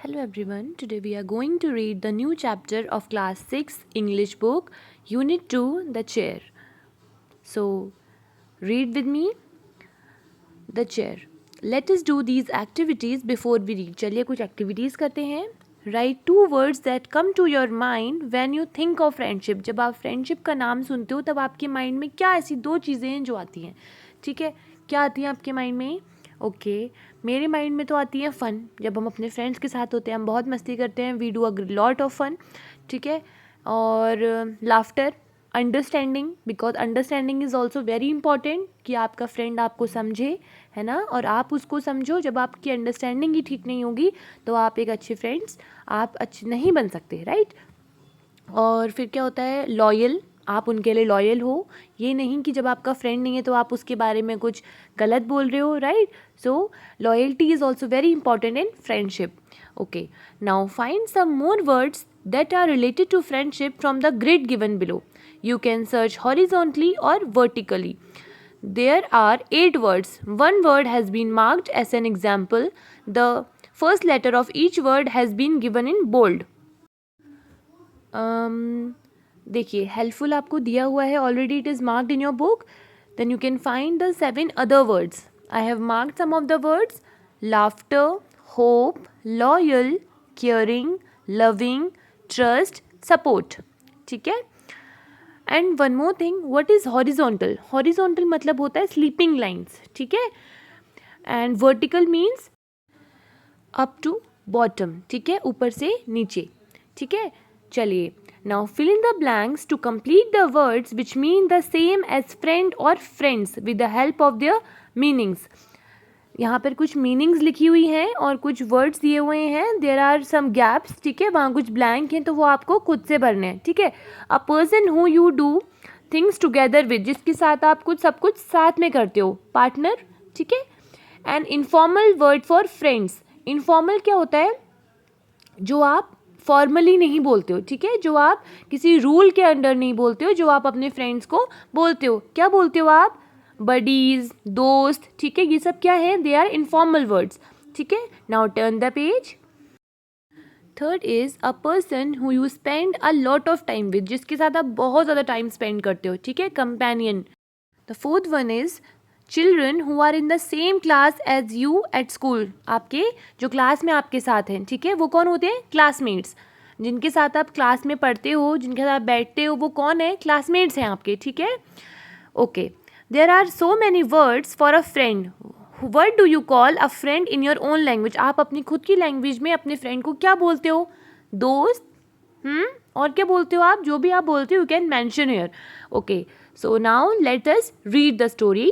Hello everyone, today we are going to read the new chapter of class 6 English book, Unit 2, The Chair. So, read with me, The Chair. Let us do these activities before we read. चलिए कुछ activities करते हैं. Write 2 words that come to your mind when you think of friendship. जब आप friendship का नाम सुनते हो तब आपके mind में क्या ऐसी 2 चीज़ें हैं जो आती हैं. ठीक है, क्या आती हैं आपके mind में? ओके मेरे माइंड में तो आती है फ़न. जब हम अपने फ्रेंड्स के साथ होते हैं हम बहुत मस्ती करते हैं. We do a lot of fun. ठीक है, और laughter, understanding, because understanding is also very important कि आपका फ्रेंड आपको समझे, है ना, और आप उसको समझो. जब आपकी अंडरस्टैंडिंग ही ठीक नहीं होगी तो आप एक अच्छे फ्रेंड्स आप अच्छे नहीं बन सकते, राइट. और फिर क्या होता है, लॉयल, आप उनके लिए लॉयल हो. ये नहीं कि जब आपका फ्रेंड नहीं है तो आप उसके बारे में कुछ गलत बोल रहे हो, right. So loyalty is also very important in friendship. Okay, now find some more words that are related to friendship from the grid given below. You can search horizontally or vertically. There are 8 words. One word has been marked as an example. The first letter of each word has been given in bold. देखिए, helpful आपको दिया हुआ है already. It is marked in your book. Then you can find the 7 other words. I have marked some of the words: laughter, hope, loyal, caring, loving, trust, support. ठीक है. And one more thing, what is horizontal? Horizontal मतलब होता है sleeping lines. ठीक है. And vertical means up to bottom. ठीक है, ऊपर से नीचे. ठीक है, चलिए. Now fill in the blanks to complete the words which mean the same as friend or friends with the help of their meanings. यहाँ पर कुछ मीनिंग्स लिखी हुई हैं और कुछ वर्ड्स दिए हुए हैं. There are some gaps. ठीक है, वहाँ कुछ ब्लैंक हैं तो वो आपको खुद से भरने हैं. ठीक है. अ person who you do things together with, जिसके साथ आप कुछ सब कुछ साथ में करते हो, पार्टनर. ठीक है. And informal word for friends. Informal क्या होता है? जो आप फॉर्मली नहीं बोलते हो. ठीक है, जो आप किसी रूल के अंडर नहीं बोलते हो, जो आप अपने फ्रेंड्स को बोलते हो. क्या बोलते हो आप? बडीज, दोस्त. ठीक है, ये सब क्या है? They are informal words. ठीक है. Now turn the page. Third is a person who you spend a lot of time with, जिसके साथ आप बहुत ज़्यादा टाइम स्पेंड करते हो. ठीक है, companion. The fourth one is children who are in the same class as you at school. आपके जो क्लास में आपके साथ हैं. ठीक है, वो कौन होते हैं? क्लासमेट्स. जिनके साथ आप क्लास में पढ़ते हो, जिनके साथ आप बैठते हो, वो कौन है? क्लासमेट्स हैं आपके. ठीक है. Okay, there are so many words for a friend. What do you call a friend in your own language? आप अपनी खुद की लैंग्वेज में अपने फ्रेंड को क्या बोलते हो? दोस्त. और क्या बोलते हो आप? जो भी आप बोलते हो you can mention here. Okay, so now let us read the story.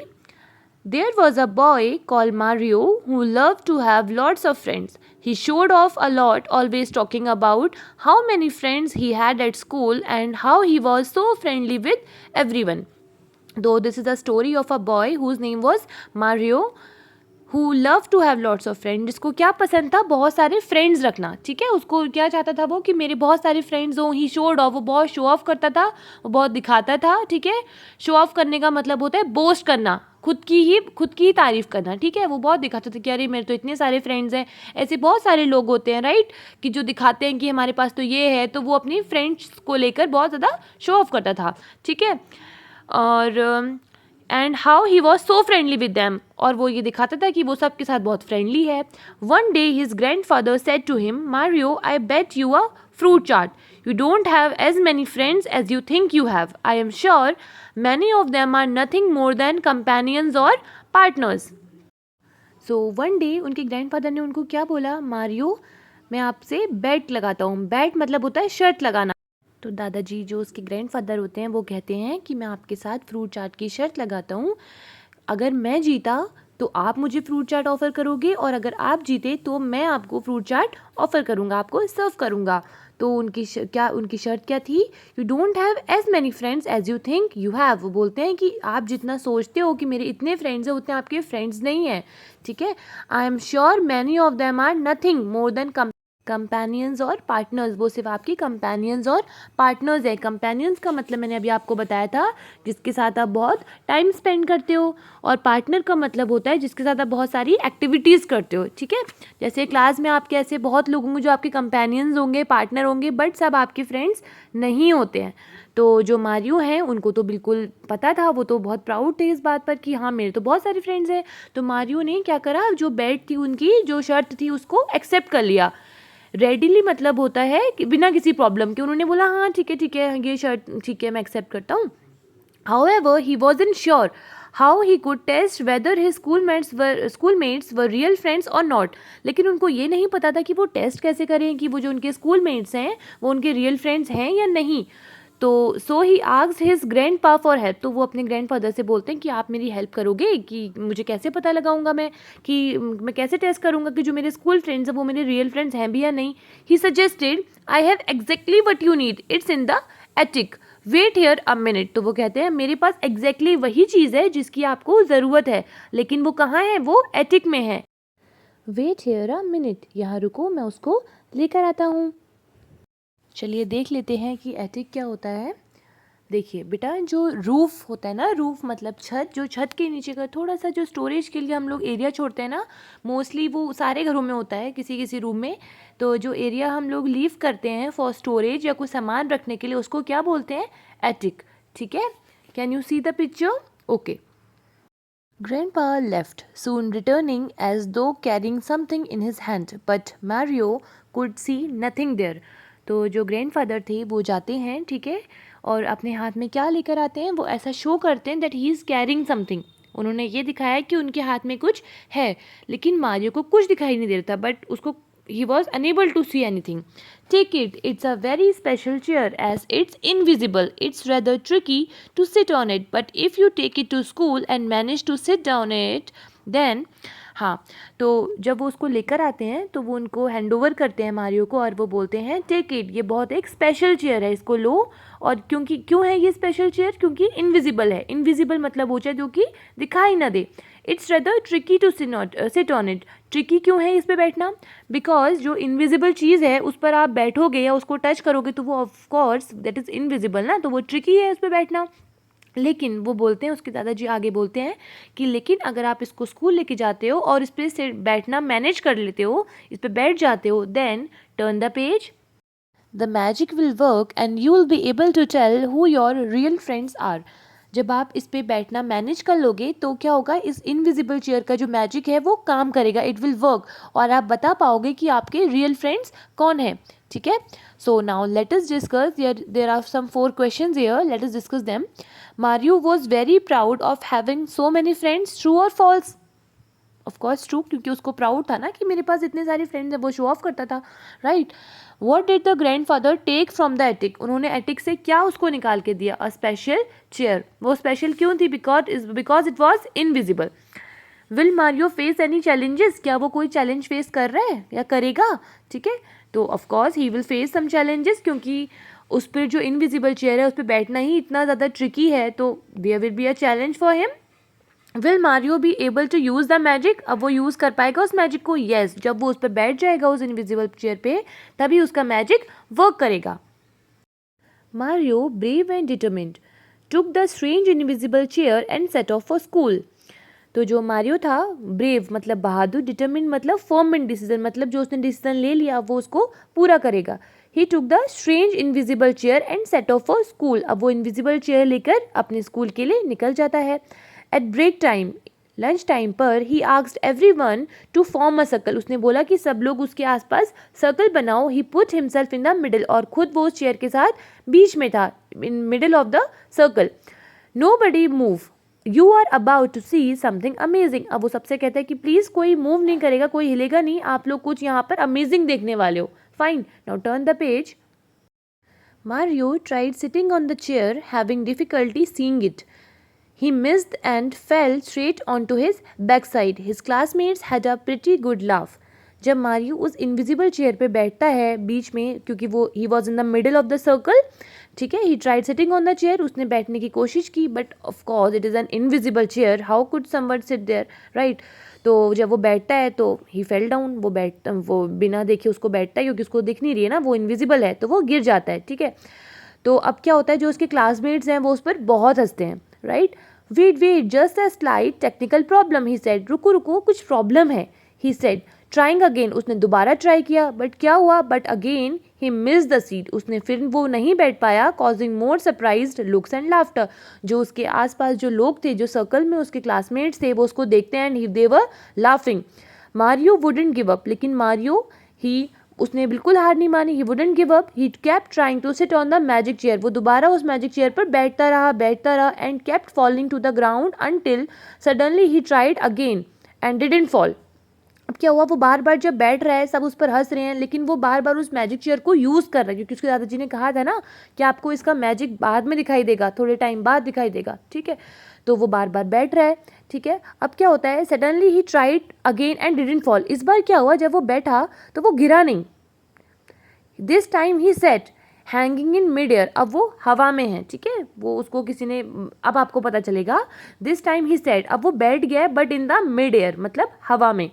There was a boy called Mario who loved to have lots of friends. He showed off a lot, always talking about how many friends he had at school and how he was so friendly with everyone. Though this is a story of a boy whose name was Mario, who loved to have lots of friends. जिसको क्या पसंद था? बहुत सारे friends रखना. ठीक है, उसको क्या चाहता था वो? कि मेरे बहुत सारे फ्रेंड्स हों. ही शोड ऑफ, वो बहुत शो ऑफ करता था, वो बहुत दिखाता था. ठीक है, शो ऑफ करने का मतलब होता है बोस्ट करना, खुद की ही तारीफ़ करना. ठीक है, वो बहुत दिखाता था कि अरे मेरे तो इतने सारे फ्रेंड्स हैं. ऐसे बहुत सारे लोग होते हैं, राइट, कि जो दिखाते हैं कि हमारे पास तो ये है, तो वो अपनी फ्रेंड्स को लेकर बहुत ज़्यादा शो ऑफ करता था. ठीक है. और and how he was so friendly with them, और वो ये दिखाता था कि वो सबके साथ बहुत फ्रेंडली है. One day his grand father said to him, Mario, I bet you a fruit chart. You don't have as many friends as you think you have. I am sure many of them are nothing more than companions or partners. So one day उनके grandfather ने उनको क्या बोला? Mario, मैं आपसे bat लगाता हूँ. Bat मतलब होता है शर्त लगाना. तो दादाजी जो उसके ग्रैंडफादर होते हैं वो कहते हैं कि मैं आपके साथ फ्रूट चाट की शर्त लगाता हूँ. अगर मैं जीता तो आप मुझे फ्रूट चाट ऑफ़र करोगे, और अगर आप जीते तो मैं आपको फ्रूट चाट ऑफ़र करूँगा, आपको सर्व करूँगा. तो उनकी शर्त क्या थी? You don't have as many friends as you think you have. वो बोलते हैं कि आप जितना सोचते हो कि मेरे इतने फ्रेंड्स हैं, उतने आपके फ्रेंड्स नहीं हैं. ठीक है. I am sure many of them are nothing more than companions और पार्टनर्स, वो सिर्फ आपकी कंपेनियंस और पार्टनर्स है। कंपेनियंस का मतलब मैंने अभी आपको बताया था जिसके साथ आप बहुत टाइम स्पेंड करते हो, और पार्टनर का मतलब होता है जिसके साथ आप बहुत सारी एक्टिविटीज़ करते हो, ठीक है। जैसे क्लास में आपके ऐसे बहुत लोग होंगे जो आपके कंपेनियंस होंगे, पार्टनर होंगे, बट सब आपके फ्रेंड्स नहीं होते हैं। तो जो मारियो हैं उनको तो बिल्कुल पता था, वो तो बहुत प्राउड थे इस बात पर कि हाँ मेरे तो बहुत सारे फ्रेंड्स हैं। तो मारियो ने क्या करा, जो बेट थी उनकी, जो शर्त थी, उसको एक्सेप्ट कर लिया। रेडिली मतलब होता है कि बिना किसी प्रॉब्लम के उन्होंने बोला हाँ ठीक है ये शर्ट ठीक है मैं एक्सेप्ट करता हूँ। However, he wasn't sure how he could test whether his schoolmates were real friends or not. लेकिन उनको ये नहीं पता था कि वो टेस्ट कैसे करें कि वो जो उनके स्कूलमेट्स हैं वो उनके रियल फ्रेंड्स हैं या नहीं। तो so he asked his grandpa for help. तो वो अपने ग्रैंडफादर से बोलते हैं कि आप मेरी हेल्प करोगे कि मुझे कैसे पता लगाऊंगा मैं कि मैं कैसे टेस्ट करूंगा कि जो मेरे स्कूल फ्रेंड्स हैं वो मेरे रियल फ्रेंड्स हैं भी या नहीं। He suggested I have exactly what you need, it's in the attic, wait here a minute. तो वो कहते हैं मेरे पास एग्जैक्टली वही चीज़ है जिसकी आपको ज़रूरत है, लेकिन वो कहाँ है, वो एटिक में है। वेट हेयर अ मिनट, यहाँ रुको मैं उसको लेकर आता हूँ। चलिए देख लेते हैं कि एटिक क्या होता है। देखिए बेटा, जो रूफ़ होता है ना, रूफ़ मतलब छत, जो छत के नीचे का थोड़ा सा जो स्टोरेज के लिए हम लोग एरिया छोड़ते हैं ना, मोस्टली वो सारे घरों में होता है, किसी किसी रूम में। तो जो एरिया हम लोग लीव करते हैं फॉर स्टोरेज या कुछ सामान रखने के लिए, उसको क्या बोलते हैं, एटिक, ठीक है। Can you see the picture? Okay. Grandpa left, soon returning as though carrying something in his hand, but Mario could see nothing there. तो जो ग्रैंडफादर थे वो जाते हैं, ठीक है, और अपने हाथ में क्या लेकर आते हैं, वो ऐसा शो करते हैं that he is carrying something. उन्होंने ये दिखाया कि उनके हाथ में कुछ है, लेकिन मारियो को कुछ दिखाई नहीं दे रहा था, बट उसको he was unable to see anything. Take it, it's a very special chair as it's invisible. It's rather tricky to sit on it, but if you take it to school and manage to sit down it, then हाँ, तो जब वो उसको लेकर आते हैं तो वो उनको हैंड ओवर करते हैं मारियो को, और वो बोलते हैं टेक इट, ये बहुत एक स्पेशल चेयर है, इसको लो। और क्यों है ये स्पेशल चेयर? क्योंकि इनविजिबल है। इनविजिबल मतलब हो जाए जो कि दिखाई ना दे। It's rather tricky to sit on it. Tricky क्यों है इस पर बैठना? बिकॉज जो इनविजिबल चीज़ है उस पर आप बैठोगे या उसको टच करोगे तो वो ऑफकोर्स दैट इज़ इनविजिबल ना, तो वो ट्रिकी है उस पर बैठना। लेकिन वो बोलते हैं, उसके दादाजी आगे बोलते हैं कि लेकिन अगर आप इसको स्कूल लेके जाते हो और इस पर से बैठना मैनेज कर लेते हो, इस पर बैठ जाते हो, then turn the page, the magic will work and you will be able to tell who your real friends are. जब आप इस पे बैठना मैनेज कर लोगे तो क्या होगा, इस इनविजिबल चेयर का जो मैजिक है वो काम करेगा, इट विल वर्क, और आप बता पाओगे कि आपके रियल फ्रेंड्स कौन है, ठीक है। So now let us discuss, there are some 4 questions here, let us discuss them. Mario was very proud of having so many friends, true और फॉल्स? ऑफ कोर्स ट्रू, क्योंकि उसको प्राउड था ना कि मेरे पास इतने सारे फ्रेंड्स हैं, वो शो ऑफ करता था, right. What did the grandfather take from the attic? उन्होंने एटिक से क्या उसको निकाल के दिया? A special chair. वो स्पेशल क्यों थी? Because it was invisible. Will Mario face any challenges? क्या वो कोई चैलेंज फेस कर रहा है या करेगा? ठीक है, तो of course he will face some challenges, क्योंकि उस पर जो इनविजिबल चेयर है उस पर बैठना ही इतना ज़्यादा ट्रिकी है, तो there will be a challenge for him. Will Mario be able to use the magic? अब वो यूज़ कर पाएगा उस मैजिक को? येस, जब वो उस पर बैठ जाएगा उस इनविजिबल चेयर पे तभी उसका मैजिक वर्क करेगा। Mario, brave and determined, took the strange invisible chair and set off for school. तो जो मारियो था, ब्रेव मतलब बहादुर, डिटरमिन्ड मतलब फर्म एंड डिसीजन, मतलब जो उसने डिसीजन ले लिया वो उसको पूरा करेगा। He took the strange invisible chair and set off for school. अब वो इनविजिबल चेयर लेकर अपने स्कूल के लिए निकल जाता है। At break time, lunch time पर, he asked everyone to form a circle. उसने बोला कि सब लोग उसके आसपास सर्कल बनाओ। He put himself in the middle, और खुद वो उस चेयर के साथ बीच में था, in middle of the circle. Nobody move, you are about to see something amazing. अब वो सबसे कहता है कि प्लीज़ कोई मूव नहीं करेगा, कोई हिलेगा नहीं, आप लोग कुछ यहाँ पर अमेजिंग देखने वाले हो। Fine, now turn the page. Mario tried sitting on the chair, having difficulty seeing it. He missed and fell straight onto his backside. His classmates had a pretty good laugh. जब Mario उस invisible chair पे बैठता है बीच में, क्योंकि वो he was in the middle of the circle, ठीक है, he tried sitting on the chair, उसने बैठने की कोशिश की, but of course it is an invisible chair, how could someone sit there, right. तो जब वो बैठता है तो ही फेल डाउन, वो बिना देखे उसको बैठता है, क्योंकि उसको दिख नहीं रही है ना, वो इनविजिबल है, तो वो गिर जाता है, ठीक है। तो अब क्या होता है, जो उसके क्लासमेट्स हैं वो उस पर बहुत हंसते हैं, right. Wait just a slight technical problem, he said, रुको रुको कुछ प्रॉब्लम है, ही सेड, ट्राइंग अगेन, उसने दोबारा ट्राई किया, बट क्या हुआ, but again he miss the seat, उसने फिर वो नहीं बैठ पाया, causing more surprised looks and laughter, जो उसके आसपास जो लोग थे, जो सर्कल में उसके क्लासमेट्स थे, वो उसको देखते हैं and they were laughing. Mario wouldn't give up, लेकिन मारियो ही उसने बिल्कुल हार नहीं मानी, he wouldn't give up, he kept trying to sit on the magic chair, वो दोबारा उस मैजिक चेयर पर बैठता रहा and kept falling to the ground until suddenly he tried again and didn't fall. अब क्या हुआ, वो बार बार जब बैठ रहा है, सब उस पर हंस रहे हैं, लेकिन वो बार बार उस मैजिक चेयर को यूज़ कर रहा है, क्योंकि उसके दादाजी ने कहा था ना कि आपको इसका मैजिक बाद में दिखाई देगा, थोड़े टाइम बाद दिखाई देगा, ठीक है। तो वो बार बार बैठ रहा है, ठीक है। अब क्या होता है, suddenly he tried again and didn't fall, इस बार क्या हुआ, जब वो बैठा तो वो गिरा नहीं, this time he set hanging in mid air, अब वो हवा में है, ठीक है, वो उसको किसी ने, अब आपको पता चलेगा, दिस टाइम ही सेट, अब वो बैठ गया है but in the mid air, मतलब हवा में।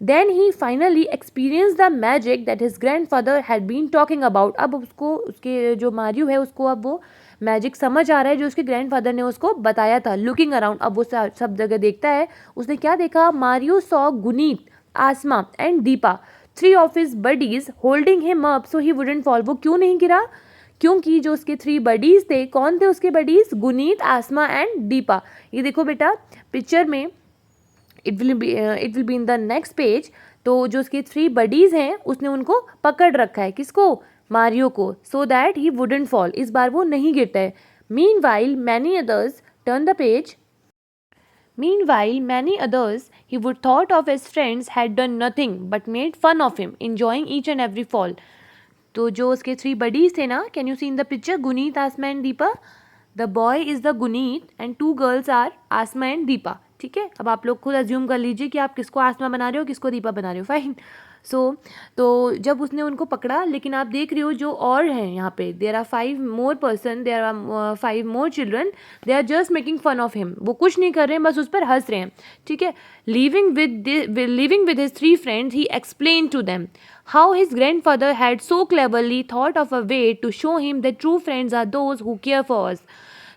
Then he finally experience the magic that his grand father had been talking about, अब उसको, उसके जो मारियो है उसको अब वो मैजिक समझ आ रहा है जो उसके ग्रैंड फादर ने उसको बताया था। लुकिंग अराउंड, अब वो सब जगह देखता है, उसने क्या देखा, Mario saw Guneet, Asma and Deepa, three of his buddies holding him up so he wouldn't fall, वो क्यों नहीं गिरा, क्योंकि जो उसके थ्री बडीज थे, कौन थे उसके बडीज, गुनीत, आसमा एंड दीपा। ये देखो बेटा पिक्चर में, it will be in the next page. तो जो उसके थ्री बडीज हैं उसने उनको पकड़ रखा है, किसको, मारियो को, so that he wouldn't fall, इस बार वो नहीं गिरता है। Meanwhile many others, turn the page, meanwhile many others he would thought of his friends had done nothing but made fun of him, enjoying each and every fall। तो जो उसके three buddies थे ना, can you see in the picture, Guneet, Asma and Deepa, the boy is the Guneet and two girls are Asma and Deepa, ठीक है। अब आप लोग खुद अज्यूम कर लीजिए कि आप किसको आसमा बना रहे हो, किसको दीपा बना रहे हो, फाइन। तो जब उसने उनको पकड़ा, लेकिन आप देख रहे हो जो और हैं यहाँ पे, there are 5 more person, there are 5 more children, they are just making fun of him, वो कुछ नहीं कर रहे हैं, बस उस पर हंस रहे हैं, ठीक है। Living with his 3 friends he explain to them how his grandfather had so cleverly thought of a way to show him that true friends are those who care for us.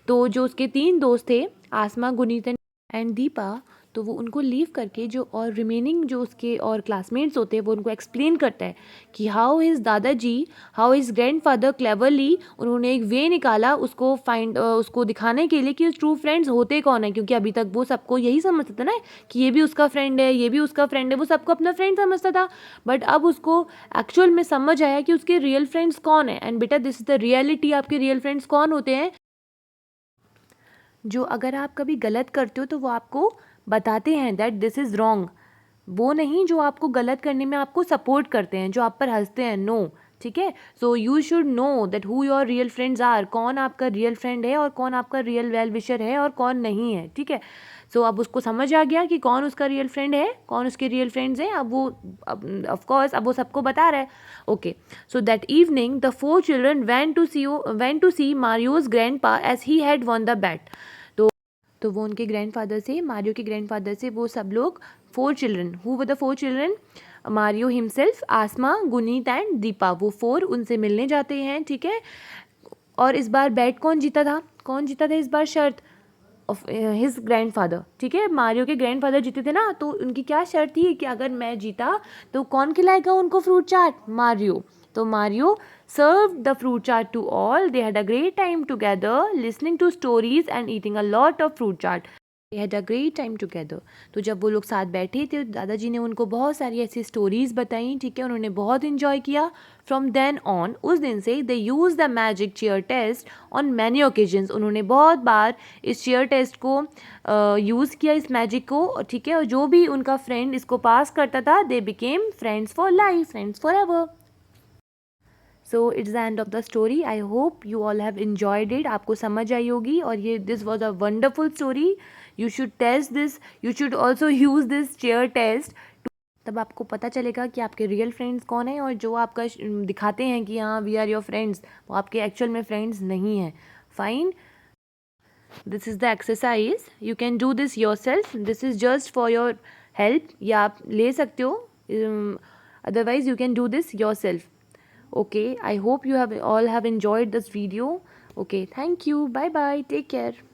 तो जो उसके 3 दोस्त थे, आसमा, गुनीत एंड दीपा, तो वो उनको leave करके जो और रिमेनिंग जो उसके और क्लासमेट्स होते हैं वो उनको एक्सप्लेन करता है कि हाउ हिज दादाजी, हाउ हिज ग्रैंडफादर क्लेवरली, उन्होंने एक वे निकाला उसको उसको दिखाने के लिए कि ट्रू फ्रेंड्स होते कौन है, क्योंकि अभी तक वो सबको यही समझता था ना कि ये भी उसका फ्रेंड है, ये भी उसका फ्रेंड है, वो सबको अपना फ्रेंड समझता था, बट अब उसको एक्चुअल में समझ आया कि उसके रियल फ्रेंड्स कौन है। एंड बेटा दिस इज द रियलिटी, आपके रियल फ्रेंड्स कौन होते हैं, जो अगर आप कभी गलत करते हो तो वो आपको बताते हैं दैट दिस इज़ रॉन्ग, वो नहीं जो आपको गलत करने में आपको सपोर्ट करते हैं, जो आप पर हंसते हैं, नो, ठीक है। So you should know that who your real friends are, कौन आपका रियल फ्रेंड है और कौन आपका रियल वेल विशर है और कौन नहीं है, ठीक है। सो अब उसको समझ आ गया कि कौन उसका रियल फ्रेंड है, कौन उसके रियल फ्रेंड्स हैं, अब वो ऑफ कोर्स अब वो सबको बता रहा है, okay. So that evening the 4 children went to see Mario's grandpa as he had won the bat. तो वो उनके ग्रैंडफादर से, मारियो के ग्रैंडफादर से, वो सब लोग 4 children, who were the 4 children, Mario himself, Asma, Guneet and Deepa, वो 4 उनसे मिलने जाते हैं, ठीक है। और इस बार बैट कौन जीता था, कौन जीता था इस बार, शर्त ऑफ हिज ग्रैंडफादर, ठीक है, मारियो के ग्रैंडफादर जीते थे ना, तो उनकी क्या शर्त थी कि अगर मैं जीता तो कौन खिलाएगा उनको फ्रूट चाट, मारियो। तो Mario served the fruit chaat to all. They had a great time together, listening to stories and eating a lot of fruit chaat. They had a great time together. तो जब वो लोग साथ बैठे थे, दादाजी ने उनको बहुत सारी ऐसी स्टोरीज बताई, ठीक है, उन्होंने बहुत इन्जॉय किया। फ्रॉम देन ऑन, उस दिन से they use the magic chair test on many occasions, उन्होंने बहुत बार इस चेयर टेस्ट को यूज़ किया, इस मैजिक को, ठीक है। और जो भी उनका फ्रेंड इसको पास करता था, they became friends for life, friends forever. So it's the end of the story. I hope you all have enjoyed it, आपको समझ आई होगी, और ये this was a wonderful story. You should test this, you should also use this chair test तब आपको पता चलेगा कि आपके रियल फ्रेंड्स कौन हैं, और जो आपका दिखाते हैं कि हाँ वी आर योर फ्रेंड्स, वो आपके एक्चुअल में फ्रेंड्स नहीं हैं. Fine. This is the exercise. You can do this your self. This is just for your help, या आप ले सकते हो. Otherwise you can do this your self. Okay, I hope you have all have enjoyed this video. Okay, thank you. Bye bye. Take care.